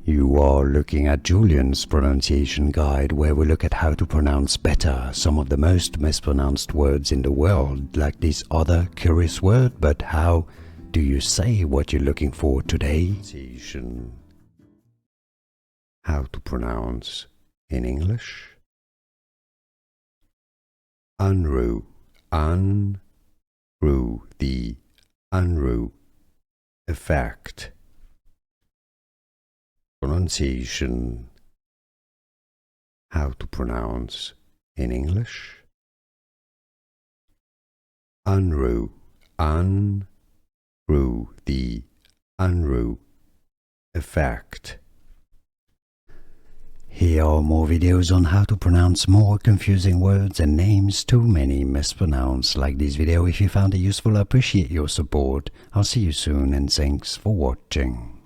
You are looking at Julian's pronunciation guide, where we look at how to pronounce better some of the most mispronounced words in the world, like this other curious word. But how do you say what you're looking for today? How to pronounce in English? Unruh, unruh, the unruh effect. Pronunciation. How to pronounce in English? Unruh, unruh, the unruh effect. Here are more videos on how to pronounce more confusing words and names too many mispronounced. Like this video if you found it useful. I appreciate your support. I'll see you soon and thanks for watching.